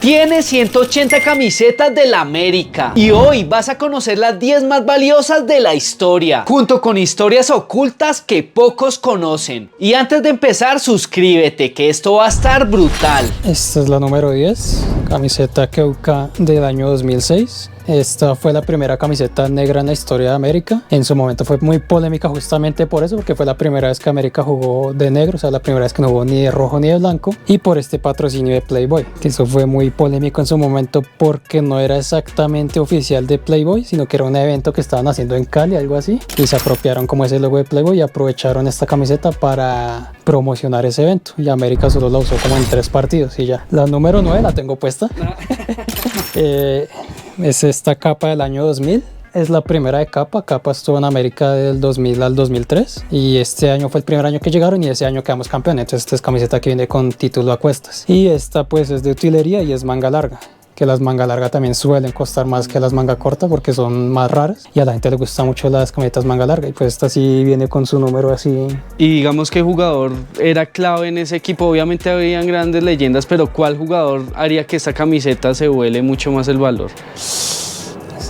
Tiene 180 camisetas del América y hoy vas a conocer las 10 más valiosas de la historia, junto con historias ocultas que pocos conocen. Y antes de empezar, suscríbete que esto va a estar brutal. Esta es la número 10, camiseta Keuka del año 2006. Esta fue la primera camiseta negra en la historia de América. En su momento fue muy polémica justamente por eso, porque fue la primera vez que América jugó de negro, o sea, la primera vez que no jugó ni de rojo ni de blanco, y por este patrocinio de Playboy, que eso fue muy polémico en su momento porque no era exactamente oficial de Playboy, sino que era un evento que estaban haciendo en Cali, algo así, y se apropiaron como ese logo de Playboy y aprovecharon esta camiseta para promocionar ese evento, y América solo la usó como en 3 partidos y ya. La número 9 la tengo puesta. Es esta capa del año 2000. Es la primera de Capa. Capa estuvo en América del 2000 al 2003 y este año fue el primer año que llegaron y ese año quedamos campeones. Entonces esta es camiseta que viene con título a cuestas. Y esta pues es de utilería y es manga larga, que las manga larga también suelen costar más que las manga corta porque son más raras y a la gente le gusta mucho las camisetas manga larga, y pues esta sí viene con su número así. Y digamos, ¿qué jugador era clave en ese equipo? Obviamente habían grandes leyendas, pero ¿cuál jugador haría que esta camiseta se vuele mucho más el valor?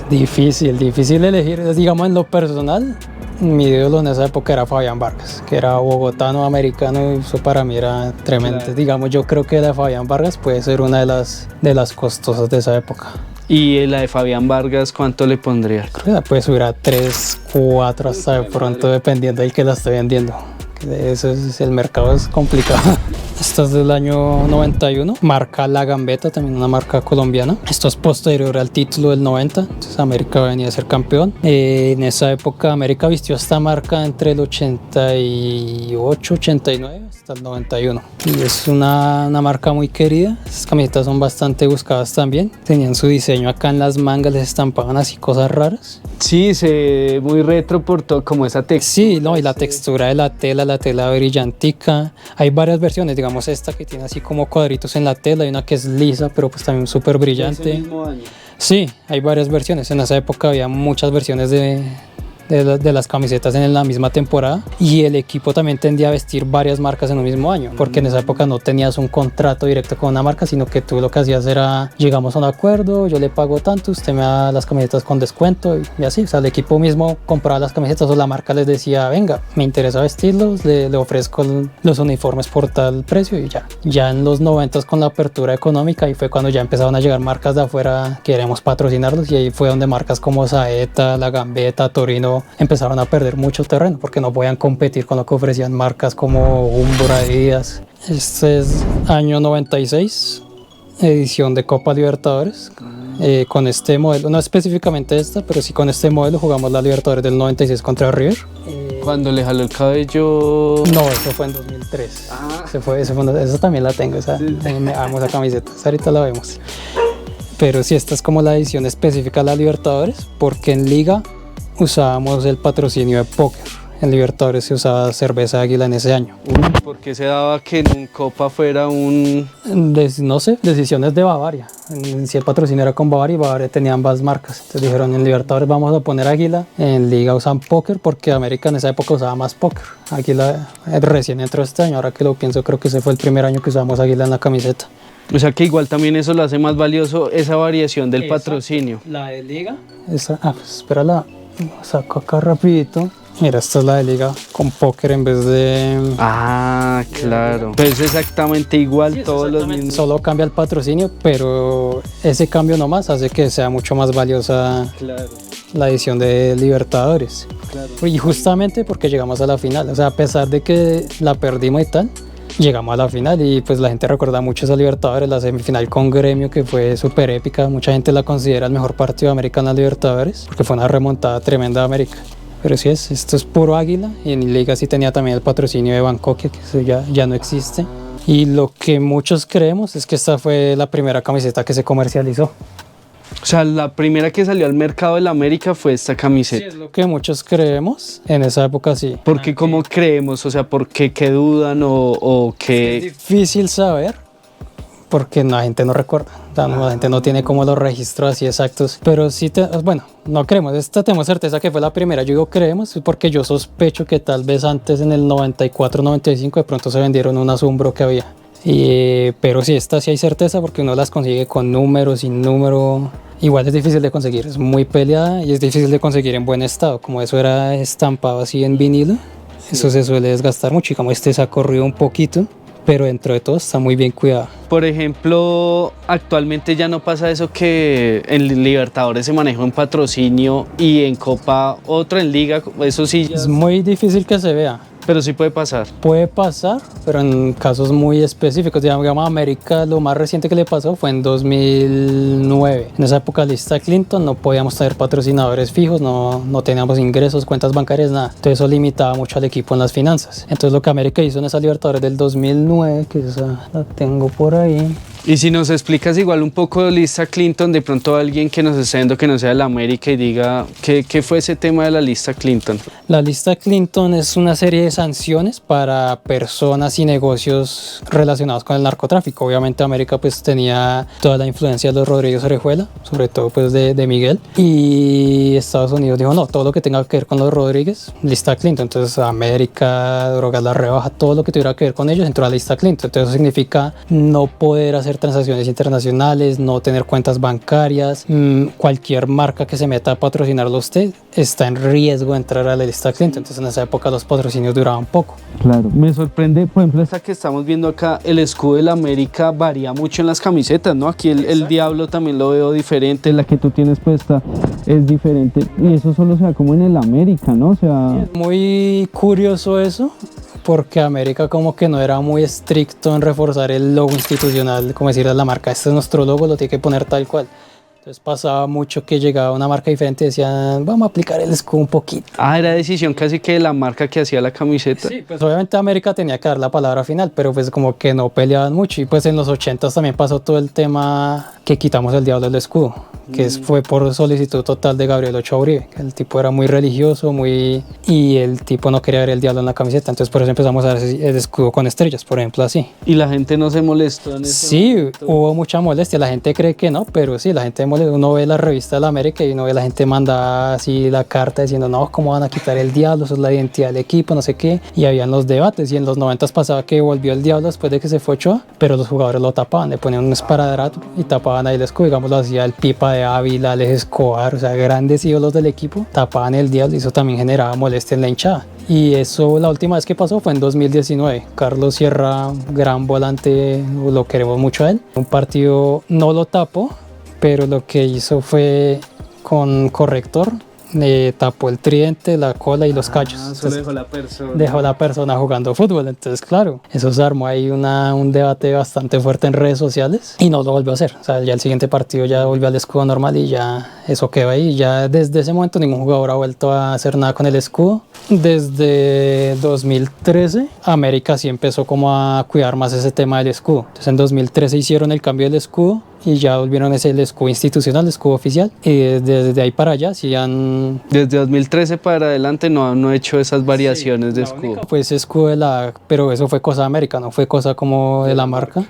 Difícil elegir. Digamos, en lo personal, mi ídolo en esa época era Fabián Vargas, que era bogotano americano, y eso para mí era tremendo. Claro. Digamos, yo creo que la de Fabián Vargas puede ser una de las costosas de esa época. ¿Y la de Fabián Vargas cuánto le pondría? Creo que la puede subir a 3, 4 hasta de pronto, dependiendo del que la esté vendiendo. Eso es, el mercado es complicado. Esta es del año 91, marca La Gambeta, también una marca colombiana. Esto es posterior al título del 90, entonces América venía a ser campeón. En esa época América vistió esta marca entre el 88, 89 hasta el 91. Y es una marca muy querida. Estas camisetas son bastante buscadas también. Tenían su diseño acá en las mangas, les estampaban así cosas raras. Sí, se ve muy retro por todo, como esa textura. Sí, no, y la textura de la tela brillantica. Hay varias versiones, digamos esta que tiene así como cuadritos en la tela, hay una que es lisa, pero pues también súper brillante. ¿Ese mismo año? Sí, hay varias versiones. En esa época había muchas versiones de las camisetas en la misma temporada, y el equipo también tendía a vestir varias marcas en un mismo año, porque en esa época no tenías un contrato directo con una marca, sino que tú lo que hacías era, llegamos a un acuerdo, yo le pago tanto, usted me da las camisetas con descuento, y así, o sea, el equipo mismo compraba las camisetas o la marca les decía, venga, me interesa vestirlos, le ofrezco los uniformes por tal precio, y ya en los 90 con la apertura económica, y fue cuando ya empezaron a llegar marcas de afuera, queremos patrocinarlos, y ahí fue donde marcas como Saeta, La Gambeta, Torino empezaron a perder mucho terreno porque no podían competir con lo que ofrecían marcas como Umbro, Adidas. Este es año 96, edición de Copa Libertadores. Con este modelo, no específicamente esta, pero sí con este modelo jugamos la Libertadores del 96 contra River. Cuando le jaló el cabello... No, eso fue en 2003. Esa también la tengo, me amo esa camiseta, ahorita la vemos. Pero sí, esta es como la edición específica de la Libertadores, porque en Liga usábamos el patrocinio de póker. En Libertadores se usaba cerveza Águila en ese año. ¿Por qué se daba que en Copa fuera un...? No sé, decisiones de Bavaria. Si el patrocinio era con Bavaria, y Bavaria tenía ambas marcas. Entonces dijeron, en Libertadores vamos a poner Águila, en Liga usan póker, porque América en esa época usaba más póker. Águila recién entró este año, ahora que lo pienso, creo que ese fue el primer año que usamos Águila en la camiseta. O sea que igual también eso lo hace más valioso, esa variación del patrocinio. La de Liga, pues espérala. Saco acá rapidito. Mira, esta es la de Liga con póker en vez de... Ah, claro. Pero es exactamente igual, sí, todos los mismos. Solo cambia el patrocinio, pero ese cambio nomás hace que sea mucho más valiosa, claro, la edición de Libertadores. Claro. Y justamente porque llegamos a la final, o sea, a pesar de que la perdimos y tal, llegamos a la final, y pues la gente recuerda mucho esa Libertadores, la semifinal con Gremio, que fue súper épica. Mucha gente la considera el mejor partido de América en la Libertadores, porque fue una remontada tremenda de América. Pero sí, esto es puro Águila, y en Liga sí tenía también el patrocinio de Bangkok, que eso ya no existe. Y lo que muchos creemos es que esta fue la primera camiseta que se comercializó. O sea, la primera que salió al mercado de la América fue esta camiseta. Sí, es lo que muchos creemos, en esa época sí. ¿Por qué? ¿Cómo creemos? O sea, ¿por qué? ¿Qué dudan o qué? Es difícil saber, porque la gente no recuerda. La gente no tiene como los registros así exactos. Pero sí, no creemos. Esta tenemos certeza que fue la primera. Yo digo creemos porque yo sospecho que tal vez antes, en el 94, 95, de pronto se vendieron unas Umbro que había. Pero sí, esta sí hay certeza porque uno las consigue con número, sin número. Igual es difícil de conseguir, es muy peleada y es difícil de conseguir en buen estado. Como eso era estampado así en vinilo, eso se suele desgastar mucho y como este se ha corrido un poquito, pero dentro de todo está muy bien cuidado. Por ejemplo, actualmente ya no pasa eso que en Libertadores se maneja un patrocinio y en Copa otro, en Liga, eso sí ya... Es muy difícil que se vea. Pero sí puede pasar. Puede pasar, pero en casos muy específicos. Digamos, a América lo más reciente que le pasó fue en 2009. En esa época, lista Clinton, no podíamos tener patrocinadores fijos, no teníamos ingresos, cuentas bancarias, nada. Entonces eso limitaba mucho al equipo en las finanzas. Entonces lo que América hizo en esa Libertadores del 2009, que esa la tengo por ahí. Y si nos explicas igual un poco de lista Clinton, de pronto alguien que nos esté viendo que no sea de la América y diga ¿qué fue ese tema de la lista Clinton? La lista Clinton es una serie de sanciones para personas y negocios relacionados con el narcotráfico. Obviamente América pues tenía toda la influencia de los Rodríguez Orejuela, sobre todo pues de Miguel, y Estados Unidos dijo no, todo lo que tenga que ver con los Rodríguez, lista Clinton. Entonces América, Drogas La Rebaja, todo lo que tuviera que ver con ellos entró a la lista Clinton. Entonces eso significa no poder hacer transacciones internacionales, no tener cuentas bancarias, cualquier marca que se meta a patrocinarlo a usted está en riesgo de entrar a la lista Clinton. Entonces en esa época los patrocinios duraban poco. Claro, me sorprende, por ejemplo, esta que estamos viendo acá, el escudo de la América varía mucho en las camisetas, ¿no? Aquí el diablo también lo veo diferente, la que tú tienes puesta es diferente y eso solo se da como en el América, ¿no? O sea... Muy curioso eso, porque América como que no era muy estricto en reforzar el logo institucional, como decirle a la marca, este es nuestro logo, lo tiene que poner tal cual. Entonces pasaba mucho que llegaba una marca diferente y decían, vamos a aplicar el escudo un poquito. Era decisión casi que de la marca que hacía la camiseta. Sí, pues obviamente América tenía que dar la palabra final, pero pues como que no peleaban mucho. Y pues en los 80s también pasó todo el tema que quitamos el diablo del escudo, que fue por solicitud total de Gabriel Ochoa Uribe, que el tipo era muy religioso, y el tipo no quería ver el diablo en la camiseta, entonces por eso empezamos a ver el escudo con estrellas, por ejemplo, así. ¿Y la gente no se molestó en ese Sí, momento? hubo mucha molestia, la gente cree que no, pero sí, la gente molesta. Uno ve la revista de la América y uno ve la gente manda así la carta diciendo, no, ¿cómo van a quitar el diablo? Eso es la identidad del equipo, no sé qué, y habían los debates, y en los 90s pasaba que volvió el diablo después de que se fue Ochoa, pero los jugadores lo tapaban, le ponían un esparadrapo y tapaban ahí el escudo, digamos, lo hacía el Pipa de Ávila, Alex Escobar, o sea, grandes ídolos del equipo, tapaban el diablo y eso también generaba molestia en la hinchada. Y eso, la última vez que pasó fue en 2019. Carlos Sierra, gran volante, lo queremos mucho a él. Un partido no lo tapó, pero lo que hizo fue con corrector, le tapó el tridente, la cola y los callos. Solo dejó la persona. Dejó la persona jugando fútbol. Entonces, claro, eso se armó ahí un debate bastante fuerte en redes sociales y no lo volvió a hacer. O sea, ya el siguiente partido ya volvió al escudo normal y ya eso quedó ahí. Ya desde ese momento ningún jugador ha vuelto a hacer nada con el escudo. Desde 2013, América sí empezó como a cuidar más ese tema del escudo. Entonces, en 2013 hicieron el cambio del escudo y ya volvieron ese el escudo institucional, el escudo oficial, y desde ahí para allá sí han... Desde 2013 para adelante no he hecho esas variaciones de escudo. Única, pues escudo de la... Pero eso fue cosa de América, no fue cosa como de la marca.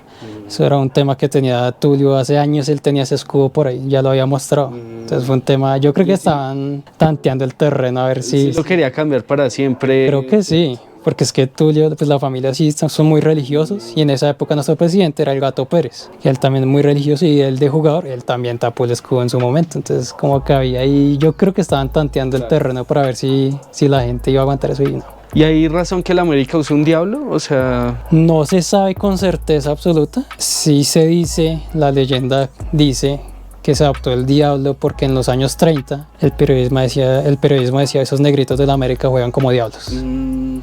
Eso era un tema que tenía Tulio hace años, él tenía ese escudo por ahí, ya lo había mostrado. Entonces fue un tema, yo creo que estaban tanteando el terreno a ver si... Sí, lo quería cambiar para siempre. Creo que sí. Porque es que Tulio, pues la familia sí son muy religiosos y en esa época nuestro presidente era el Gato Pérez, y él también muy religioso y él de jugador, él también tapó el escudo en su momento, entonces como que había ahí, yo creo que estaban tanteando el terreno para ver si la gente iba a aguantar eso y no. ¿Y hay razón que el América use un diablo? O sea... No se sabe con certeza absoluta, sí se dice, la leyenda dice que se adoptó el diablo porque en los años 30 el periodismo decía esos negritos de la América juegan como diablos.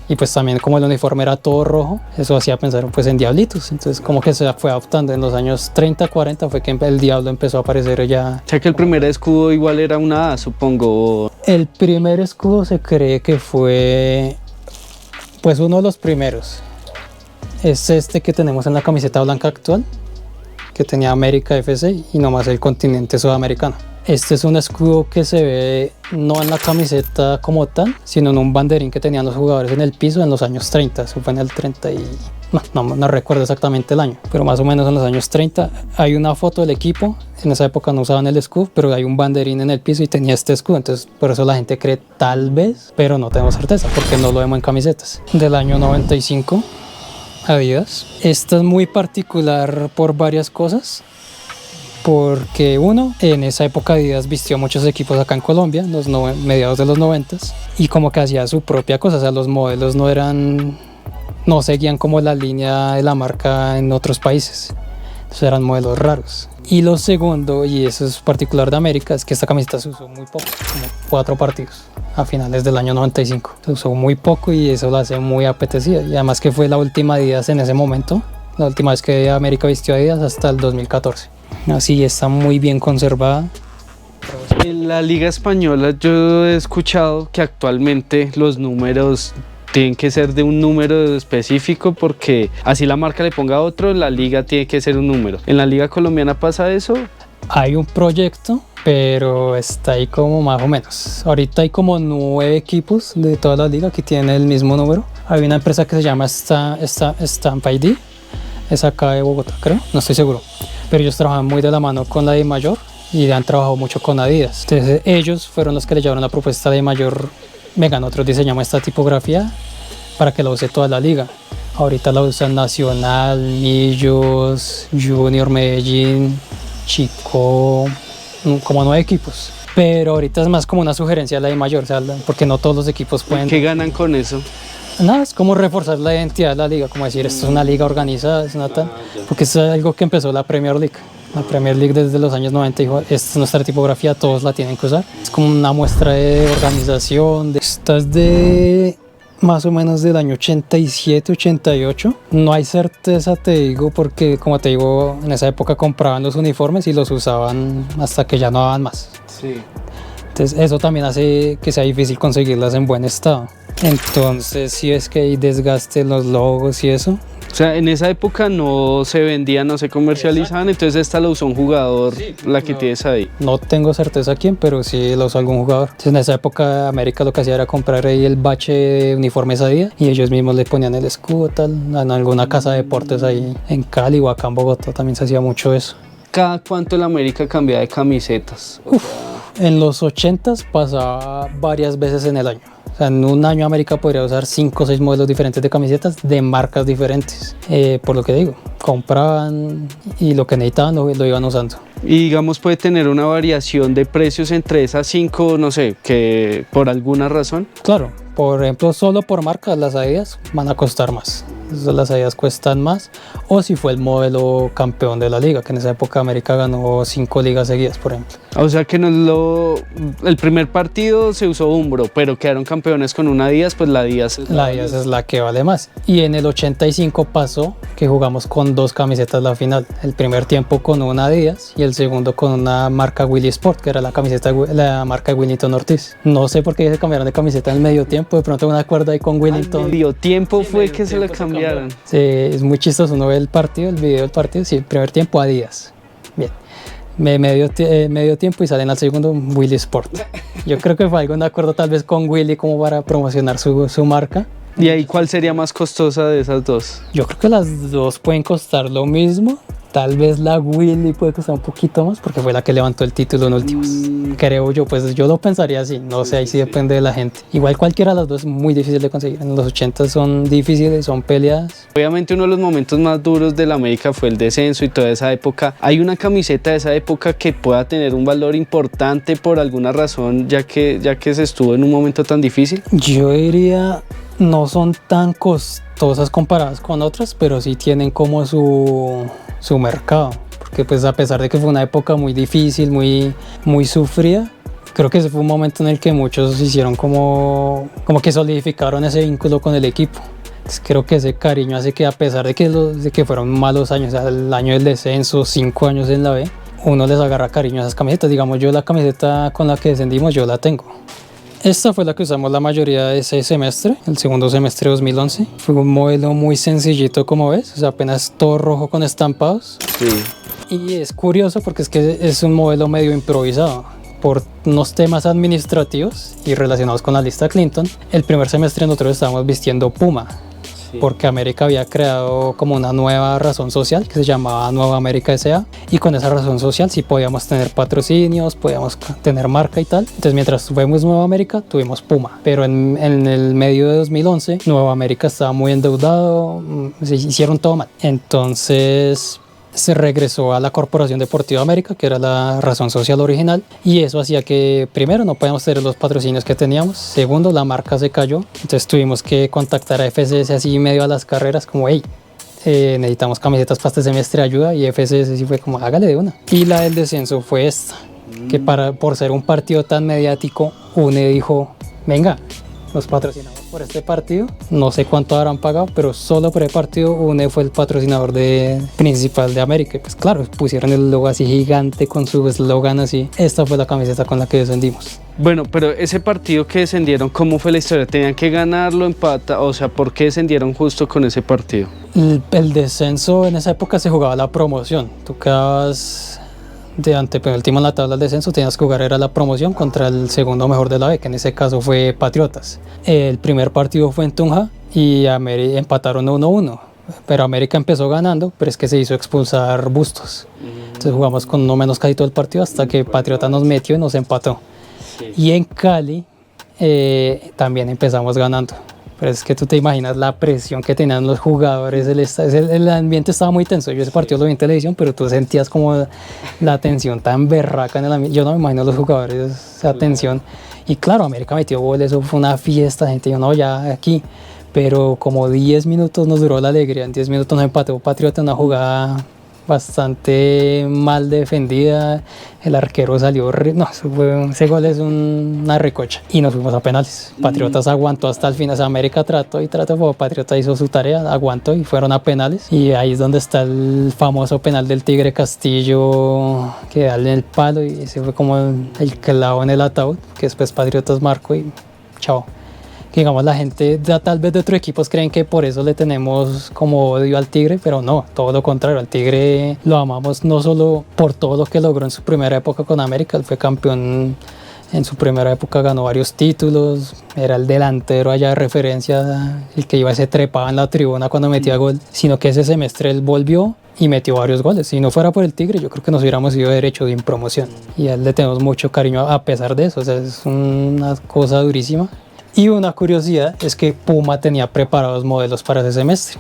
Y pues también como el uniforme era todo rojo, eso hacía pensar pues en diablitos. Entonces como que se fue adoptando. En los años 30, 40 fue que el diablo empezó a aparecer ya. O sea que el primer escudo igual era una A, supongo. El primer escudo se cree que fue pues uno de los primeros. Es este que tenemos en la camiseta blanca actual, que tenía América FC y nomás el continente sudamericano. Este es un escudo que se ve no en la camiseta como tal, sino en un banderín que tenían los jugadores en el piso en los años 30. Eso fue en el 30 y... No recuerdo exactamente el año, pero más o menos en los años 30 hay una foto del equipo. En esa época no usaban el escudo, pero hay un banderín en el piso y tenía este escudo. Entonces por eso la gente cree tal vez, pero no tenemos certeza porque no lo vemos en camisetas. Del año 95 Adidas. Esta es muy particular por varias cosas. Porque uno, en esa época Adidas vistió muchos equipos acá en Colombia, mediados de los 90s, y como que hacía su propia cosa, o sea, los modelos no seguían como la línea de la marca en otros países, entonces eran modelos raros. Y lo segundo, y eso es particular de América, es que esta camiseta se usó muy poco, como 4 partidos a finales del año 95. Se usó muy poco y eso la hace muy apetecida, y además que fue la última Adidas en ese momento, la última vez que América vistió Adidas hasta el 2014. Así está muy bien conservada. En la Liga Española yo he escuchado que actualmente los números tienen que ser de un número específico porque así la marca le ponga otro, la liga tiene que ser un número. ¿En la Liga Colombiana pasa eso? Hay un proyecto, pero está ahí como más o menos. Ahorita hay como 9 equipos de toda la liga que tienen el mismo número. Hay una empresa que se llama Stamp ID, es acá de Bogotá, creo, no estoy seguro. Pero ellos trabajan muy de la mano con la DIMAYOR y han trabajado mucho con Adidas. Entonces ellos fueron los que le llevaron la propuesta de DIMAYOR. Venga, nosotros diseñamos esta tipografía para que la use toda la liga. Ahorita la usan Nacional, Millos, Junior Medellín, Chico, como 9 equipos. Pero ahorita es más como una sugerencia de la DIMAYOR, o sea, porque no todos los equipos pueden... ¿Qué ganan con eso? Nada, es como reforzar la identidad de la liga, como decir, esto es una liga organizada, es una tal, porque es algo que empezó la Premier League. La Premier League desde los años 90 dijo, esta es nuestra tipografía, todos la tienen que usar. Es como una muestra de organización. Esta es de más o menos del año 87, 88. No hay certeza, te digo, porque como te digo, en esa época compraban los uniformes y los usaban hasta que ya no daban más. Sí. Entonces eso también hace que sea difícil conseguirlas en buen estado. Entonces si es que hay desgaste en los logos y eso. O sea, en esa época no se vendían, no se comercializaban, entonces esta la usó un jugador, la que tienes ahí. No tengo certeza quién, pero sí la usó algún jugador. Entonces, en esa época América lo que hacía era comprar ahí el bache de uniformes Adidas y ellos mismos le ponían el escudo tal. En alguna casa de deportes ahí en Cali o acá en Bogotá también se hacía mucho eso. ¿Cada cuánto el América cambia de camisetas? En los 80s pasaba varias veces en el año. O sea, en un año América podría usar 5 o 6 modelos diferentes de camisetas de marcas diferentes. Por lo que digo, compraban y lo que necesitaban lo iban usando. Y digamos puede tener una variación de precios entre esas 5, no sé, que por alguna razón. Claro, por ejemplo, solo por marcas las Adidas van a costar más. Entonces, las Adidas cuestan más. O si fue el modelo campeón de la liga, que en esa época América ganó 5 ligas seguidas, por ejemplo. O sea que el primer partido se usó Umbro, pero quedaron campeones con una Adidas, pues la Adidas es la que vale más. Y en el 85 pasó que jugamos con 2 camisetas la final. El primer tiempo con una Adidas y el segundo con una marca Willy Sport, que era la marca de Willington Ortiz. No sé por qué se cambiaron de camiseta en el medio tiempo, de pronto una cuerda ahí con Willington. Al medio tiempo fue que se la cambiaron. Sí, es muy chistoso, uno ve el video del partido, sí, primer tiempo Adidas. Bien. Medio tiempo y salen al segundo Willy Sport. Yo creo que fue algo de acuerdo tal vez con Willy como para promocionar su marca. ¿Y ahí cuál sería más costosa de esas dos? Yo creo que las dos pueden costar lo mismo. Tal vez la Willy puede costar un poquito más porque fue la que levantó el título en últimos. Creo yo, pues yo lo pensaría así, no sé, ahí sí depende de la gente. Igual cualquiera de las dos es muy difícil de conseguir. En los 80 son difíciles, son peleadas. Obviamente uno de los momentos más duros de la América fue el descenso y toda esa época. ¿Hay una camiseta de esa época que pueda tener un valor importante por alguna razón, ya que se estuvo en un momento tan difícil? Yo diría, no son tan costosas comparadas con otras, pero sí tienen como su mercado, porque pues a pesar de que fue una época muy difícil, muy sufrida, creo que ese fue un momento en el que muchos hicieron como que solidificaron ese vínculo con el equipo. Entonces, creo que ese cariño hace que a pesar de que fueron malos años, o sea, el año del descenso, 5 años en la B, uno les agarra cariño a esas camisetas. Digamos, yo la camiseta con la que descendimos, yo la tengo. Esta fue la que usamos la mayoría de ese semestre, el segundo semestre de 2011. Fue un modelo muy sencillito, como ves, o sea, apenas todo rojo con estampados. Sí. Y es curioso porque es que es un modelo medio improvisado. Por unos temas administrativos y relacionados con la lista Clinton, el primer semestre nosotros estábamos vistiendo Puma. Sí. porque América había creado como una nueva razón social que se llamaba Nueva América S.A. y con esa razón social sí podíamos tener patrocinios, podíamos tener marca y tal. Entonces mientras tuvimos Nueva América, tuvimos Puma, pero en el medio de 2011 Nueva América estaba muy endeudado, se hicieron todo mal. Entonces se regresó a la Corporación Deportiva América, que era la razón social original, y eso hacía que, primero, no podíamos tener los patrocinios que teníamos, segundo, la marca se cayó, entonces tuvimos que contactar a FCS así medio a las carreras, como, hey, necesitamos camisetas para este semestre, ayuda, y FCS sí fue como, hágale de una. Y la del descenso fue esta, que por ser un partido tan mediático, UNE dijo, venga, los patrocinamos por este partido, no sé cuánto habrán pagado, pero solo por el partido UNE fue el patrocinador principal de América. Y pues claro, pusieron el logo así gigante con su eslogan así. Esta fue la camiseta con la que descendimos. Bueno, pero ese partido que descendieron, ¿cómo fue la historia? ¿Tenían que ganarlo, empata? O sea, ¿por qué descendieron justo con ese partido? El descenso en esa época se jugaba la promoción. Tú quedabas de antepenúltimo en la tabla del descenso, tenías que jugar era la promoción contra el segundo mejor de la B, que en ese caso fue Patriotas. El primer partido fue en Tunja y empataron 1-1, pero América empezó ganando, pero es que se hizo expulsar Bustos. Entonces jugamos con uno menos casi todo el partido hasta que Patriotas nos metió y nos empató. Y en Cali también empezamos ganando. Pero es que tú te imaginas la presión que tenían los jugadores, el ambiente estaba muy tenso. Yo ese partido lo vi en televisión, pero tú sentías como la tensión tan berraca en el ambiente. Yo no me imagino los jugadores, esa tensión. Y claro, América metió goles, eso fue una fiesta, gente, yo no, ya aquí. Pero como 10 minutos nos duró la alegría, en 10 minutos nos empató Patriota en una jugada bastante mal defendida, el arquero salió, no, ese gol es una recocha y nos fuimos a penales. Patriotas aguantó hasta el final, o sea, América trató, pero Patriota hizo su tarea, aguantó y fueron a penales, y ahí es donde está el famoso penal del Tigre Castillo que da en el palo, y ese fue como el clavo en el ataúd, que después Patriotas marcó y chao. Digamos, la gente tal vez de otros equipos creen que por eso le tenemos como odio al Tigre, pero no, todo lo contrario, al Tigre lo amamos no solo por todo lo que logró en su primera época con América, él fue campeón en su primera época, ganó varios títulos, era el delantero allá de referencia, el que se trepaba en la tribuna cuando metía gol, sino que ese semestre él volvió y metió varios goles. Si no fuera por el Tigre, yo creo que nos hubiéramos ido derecho de promoción, y a él le tenemos mucho cariño a pesar de eso, o sea, es una cosa durísima. Y una curiosidad es que Puma tenía preparados modelos para ese semestre,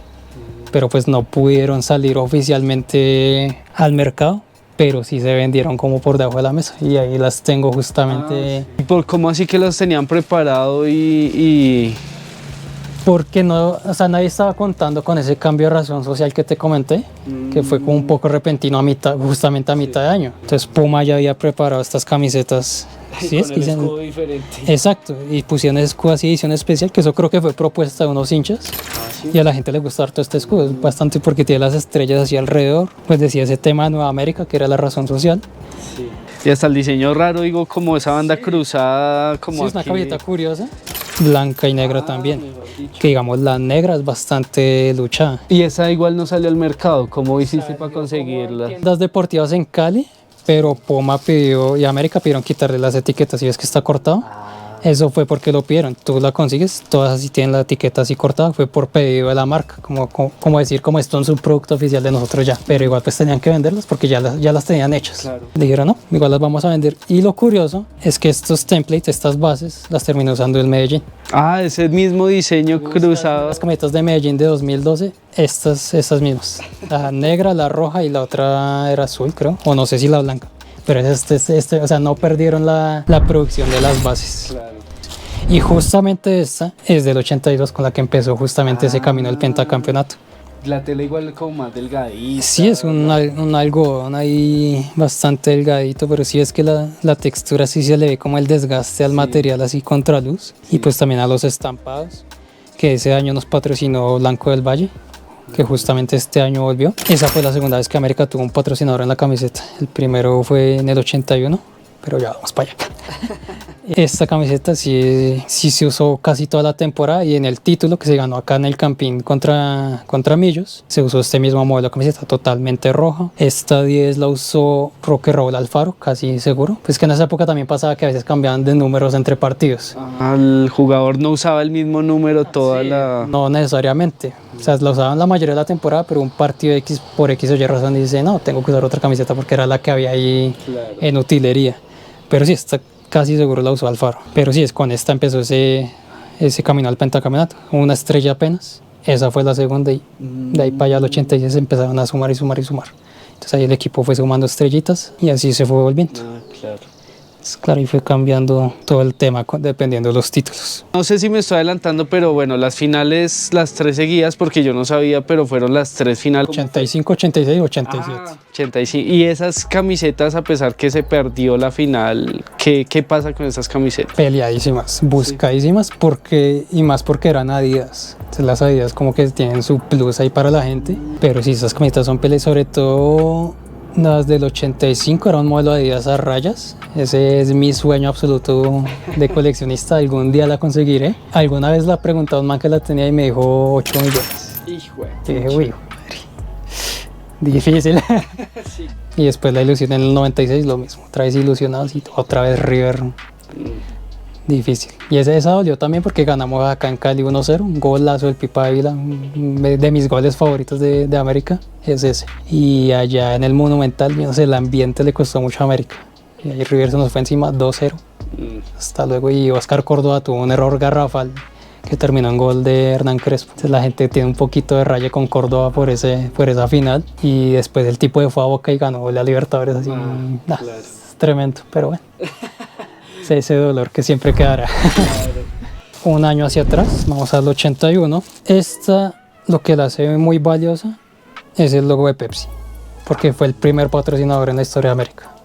pero pues no pudieron salir oficialmente al mercado, pero sí se vendieron como por debajo de la mesa, y ahí las tengo justamente. ¿Cómo así que los tenían preparado y...? Porque no, o sea, nadie estaba contando con ese cambio de razón social que te comenté, que fue como un poco repentino justamente a mitad de año. Entonces Puma ya había preparado estas camisetas. Sí, con el escudo diferente. Exacto, y pusieron ese escudo así, edición especial, que eso creo que fue propuesta de unos hinchas. ¿Sí? Y a la gente le gustó harto este escudo, bastante, porque tiene las estrellas así alrededor, pues decía ese tema de Nueva América, que era la razón social. Sí. Y hasta el diseño raro, digo, como esa banda cruzada, como sí, es una camiseta curiosa, blanca y negra también, que digamos la negra es bastante luchada. Y esa igual no salió al mercado, ¿cómo hiciste para conseguirla? Las deportivas en Cali, pero Puma pidió y América pidieron quitarle las etiquetas, y ves que está cortado. Eso fue porque lo pidieron, tú la consigues, todas así tienen la etiqueta así cortada, fue por pedido de la marca, como decir, como esto es un producto oficial de nosotros ya, pero igual pues tenían que venderlas porque ya las tenían hechas. Claro. Dijeron, no, igual las vamos a vender. Y lo curioso es que estos templates, estas bases, las terminó usando el Medellín. Ah, ese mismo diseño cruzado. Las camisetas de Medellín de 2012, estas mismas, la negra, la roja y la otra era azul, creo, o no sé si la blanca. Pero o sea, no perdieron la producción de las bases. Claro. Y justamente esta es del 82, con la que empezó justamente ese camino del pentacampeonato. La tela igual como más delgadita. Sí, es un algodón ahí bastante delgadito, pero sí es que la textura sí se le ve como el desgaste al material así contra luz. Sí. Y pues también a los estampados, que ese año nos patrocinó Blanco del Valle, que justamente este año volvió. Esa fue la segunda vez que América tuvo un patrocinador en la camiseta. El primero fue en el 81, pero ya vamos para allá. Esta camiseta sí se usó casi toda la temporada y en el título que se ganó acá en el Campín contra Millos se usó este mismo modelo de camiseta totalmente roja. Esta 10 la usó Roque Raúl Alfaro, casi seguro. Pues que en esa época también pasaba que a veces cambiaban de números entre partidos. El jugador no usaba el mismo número toda la... No necesariamente. O sea, la usaban la mayoría de la temporada, pero un partido X por X o Y razón dice, no, tengo que usar otra camiseta porque era la que había ahí en utilería. Pero sí, esta casi seguro la usó Alfaro. Pero sí, con esta empezó ese camino al pentacampeonato. Una estrella apenas. Esa fue la segunda y de ahí para allá al 86 empezaron a sumar y sumar y sumar. Entonces ahí el equipo fue sumando estrellitas y así se fue volviendo. Claro. Claro, y fue cambiando todo el tema dependiendo de los títulos. No sé si me estoy adelantando, pero bueno, las finales, las 3 seguidas, porque yo no sabía, pero fueron las 3 finales. 85, 86, 87. 85. Y esas camisetas, a pesar que se perdió la final, ¿qué pasa con esas camisetas? Peleadísimas, buscadísimas, y más porque eran Adidas. Entonces las Adidas como que tienen su plus ahí para la gente, pero sí, esas camisetas son peleas, sobre todo... Las del 85 era un modelo de Adidas a rayas. Ese es mi sueño absoluto de coleccionista. Algún día la conseguiré. Alguna vez la pregunté a un man que la tenía y me dijo 8 millones. Hijo y dije, uy, madre. Difícil. Sí. Y después la ilusión en el 96, lo mismo. Otra vez ilusionados y otra vez River. Difícil. Y esa dolió también porque ganamos acá en Cali 1-0, un golazo del Pipa Ávila, de mis goles favoritos de América, es ese. Y allá en el Monumental, no sé, el ambiente le costó mucho a América. Y ahí River se nos fue encima 2-0. Hasta luego, y Oscar Córdoba tuvo un error garrafal que terminó en gol de Hernán Crespo. Entonces la gente tiene un poquito de raya con Córdoba por esa final. Y después el tipo de fue a Boca y ganó la Libertadores así. Claro. Es tremendo, pero bueno. Ese dolor que siempre quedará. Un año hacia atrás, vamos al 81. Esta, lo que la hace muy valiosa es el logo de Pepsi, porque fue el primer patrocinador en la historia de América.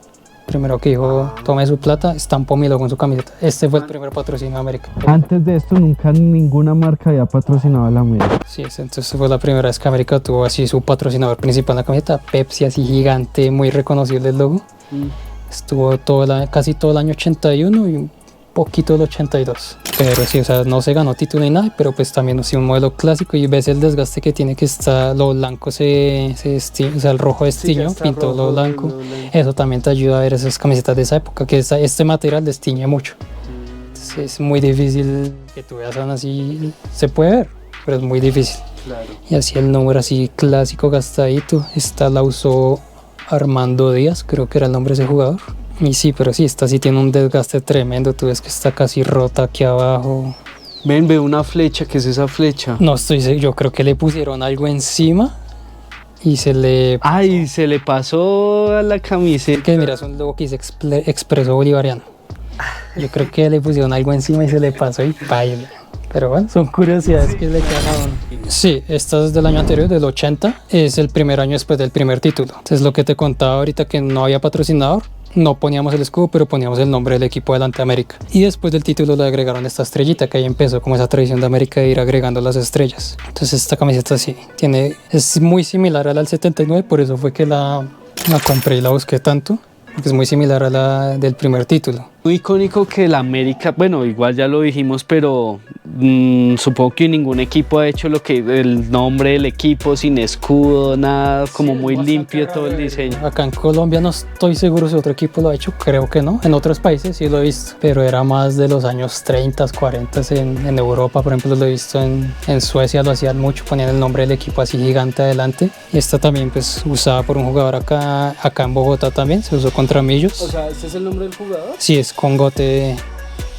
Primero que dijo, tome su plata, estampó mi logo en su camiseta. Este fue el primer patrocinio de América. Antes de esto nunca ninguna marca había patrocinado a la América. Sí, entonces fue la primera vez que América tuvo así su patrocinador principal en la camiseta. Pepsi así gigante, muy reconocible el logo. Estuvo casi todo el año 81 y un poquito el 82. Pero sí, o sea, no se ganó título ni nada, pero pues también sí un modelo clásico y ves el desgaste que tiene, que está lo blanco o sea, el rojo destiño, pintó lo blanco. Eso también te ayuda a ver esas camisetas de esa época, que este material destiñe mucho. Entonces, es muy difícil que tú veas así, se puede ver, pero es muy difícil. Claro. Y así el número así clásico gastadito, esta la usó Armando Díaz, creo que era el nombre de ese jugador. Y sí, pero sí, esta sí tiene un desgaste tremendo. Tú ves que está casi rota aquí abajo. Ve una flecha. ¿Qué es esa flecha? No estoy seguro, yo creo que le pusieron algo encima y se le... ¡Ay! Se le pasó a la camiseta. Que mira, es un logo que dice Expreso Bolivariano. Yo creo que le pusieron algo encima y se le pasó y baila. Pero bueno, son curiosidades que le quedan a uno. Sí, esta es del año anterior, del 80. Es el primer año después del primer título. Entonces lo que te contaba ahorita, que no había patrocinador, no poníamos el escudo, pero poníamos el nombre del equipo delante de América. Y después del título le agregaron esta estrellita, que ahí empezó como esa tradición de América de ir agregando las estrellas. Entonces esta camiseta sí, es muy similar a la del 79, por eso fue que la compré y la busqué tanto. Porque es muy similar a la del primer título. Muy icónico que la América, bueno, igual ya lo dijimos, pero supongo que ningún equipo ha hecho lo que el nombre del equipo sin escudo, nada, como muy limpio todo el diseño. Acá en Colombia no estoy seguro si otro equipo lo ha hecho, creo que no. En otros países sí lo he visto, pero era más de los años 30, 40 en Europa, por ejemplo, lo he visto en Suecia, lo hacían mucho, ponían el nombre del equipo así gigante adelante. Y esta también pues usada por un jugador acá en Bogotá también, se usó contra Millos. O sea, ¿este es el nombre del jugador? Sí, es con Gote,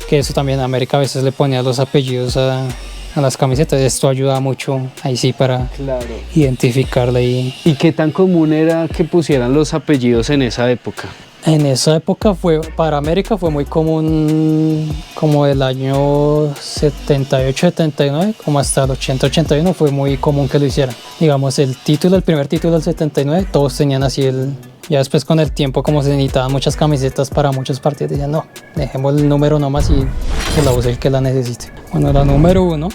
que eso también América a veces le ponía los apellidos a las camisetas. Esto ayuda mucho ahí sí para identificarla. ¿Y qué tan común era que pusieran los apellidos en esa época? En esa época para América fue muy común, como del año 78, 79, como hasta el 80, 81 fue muy común que lo hicieran. Digamos, el primer título del 79, todos tenían así ya después con el tiempo, como se necesitaban muchas camisetas para muchos partidos, decían no, dejemos el número nomás y que la use el que la necesite. Bueno, la número 1,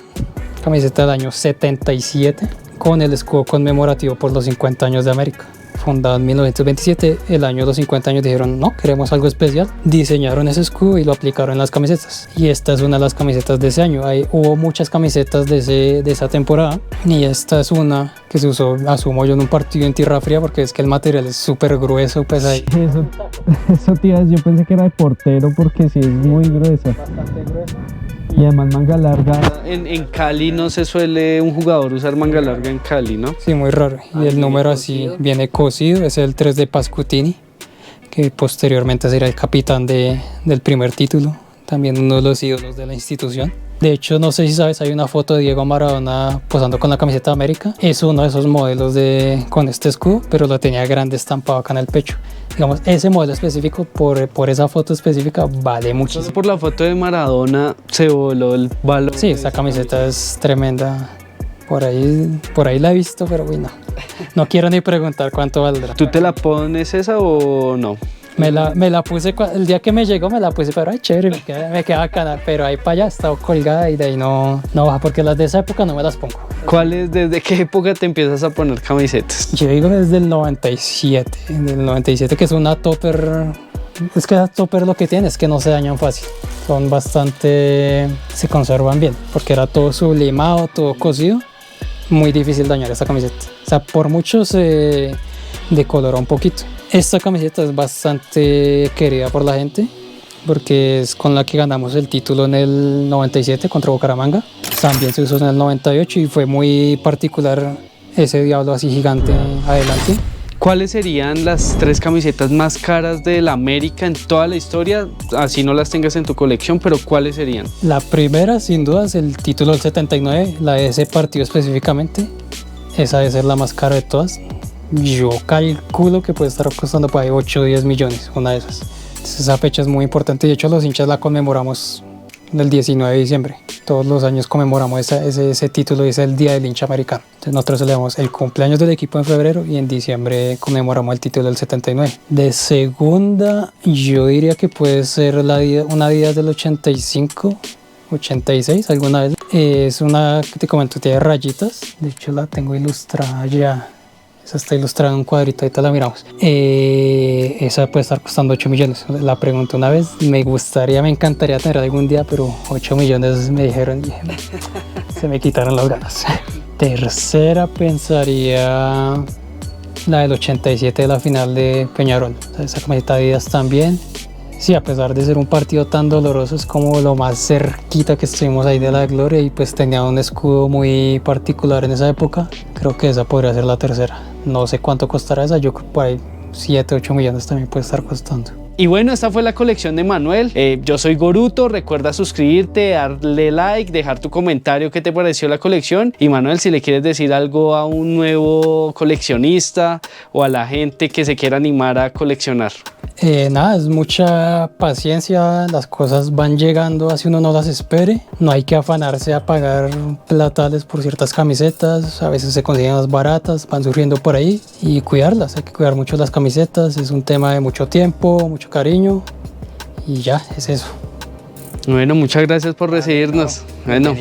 camiseta del año 77, con el escudo conmemorativo por los 50 años de América. fundado en 1927, el año de los 50 años dijeron, no, queremos algo especial, diseñaron ese escudo y lo aplicaron en las camisetas. Y esta es una de las camisetas de ese año. Hubo muchas camisetas de esa temporada y esta es una que se usó, asumo yo, en un partido en tierra fría porque es que el material es súper grueso, pues ahí. Eso tías, yo pensé que era de portero porque sí es muy gruesa. Bastante gruesa. Y además manga larga. En Cali no se suele un jugador usar manga larga en Cali, ¿no? Sí, muy raro. Y el número así viene cosido, es el 3 de Pascutini, que posteriormente será el capitán del primer título, también uno de los ídolos de la institución. De hecho, no sé si sabes, hay una foto de Diego Maradona posando con la camiseta de América. Es uno de esos modelos con este escudo, pero lo tenía grande estampado acá en el pecho. Digamos, ese modelo específico, por esa foto específica, vale muchísimo. Entonces, por la foto de Maradona se voló el valor. Sí, esta camiseta es tremenda. Por ahí la he visto, pero uy, no quiero ni preguntar cuánto valdrá. ¿Tú te la pones esa o no? Me la puse, el día que me llegó me la puse, pero ay, chévere, me queda bacana, pero ahí para allá está colgada y de ahí no baja, porque las de esa época no me las pongo. ¿Desde qué época te empiezas a poner camisetas? Yo digo desde el 97, que es una topper. Es que la topper lo que tiene es que no se dañan fácil, se conservan bien, porque era todo sublimado, todo cosido, muy difícil dañar esta camiseta. O sea, por mucho se decoloró un poquito. Esta camiseta es bastante querida por la gente porque es con la que ganamos el título en el 97 contra Bucaramanga. También se usó en el 98 y fue muy particular ese diablo así gigante adelante. ¿Cuáles serían las 3 camisetas más caras del América en toda la historia? Así no las tengas en tu colección, pero ¿cuáles serían? La primera, sin duda, es el título del 79, la de ese partido específicamente. Esa debe ser la más cara de todas. Yo calculo que puede estar costando por ahí 8 o 10 millones, una de esas. Entonces, esa fecha es muy importante. De hecho, los hinchas la conmemoramos el 19 de diciembre. Todos los años conmemoramos ese título y es el Día del Hincha Americano. Entonces, nosotros celebramos el cumpleaños del equipo en febrero y en diciembre conmemoramos el título del 79. De segunda, yo diría que puede ser una Adidas del 85, 86, alguna vez. Es una que te comento, tiene rayitas. De hecho, la tengo ilustrada ya. Esa está ilustrada en un cuadrito, ahorita la miramos. Esa puede estar costando 8 millones. La pregunté una vez, me encantaría tener algún día, pero 8 millones me dijeron y se me quitaron las ganas. Tercera pensaría la del 87 de la final de Peñarol. Esa camiseta de Adidas también. Sí, a pesar de ser un partido tan doloroso, es como lo más cerquita que estuvimos ahí de la gloria y pues tenía un escudo muy particular en esa época. Creo que esa podría ser la tercera. No sé cuánto costará esa, yo creo que por ahí 7, 8 millones también puede estar costando. Y bueno, esta fue la colección de Manuel. Yo soy Goruto, recuerda suscribirte, darle like, dejar tu comentario qué te pareció la colección. Y Manuel, si le quieres decir algo a un nuevo coleccionista o a la gente que se quiera animar a coleccionar. Nada, es mucha paciencia, las cosas van llegando así uno no las espere, no hay que afanarse a pagar platales por ciertas camisetas, a veces se consiguen las baratas, van surgiendo por ahí y cuidarlas, hay que cuidar mucho las camisetas, es un tema de mucho tiempo, mucho cariño y ya, es eso. Bueno, muchas gracias por recibirnos. Bueno.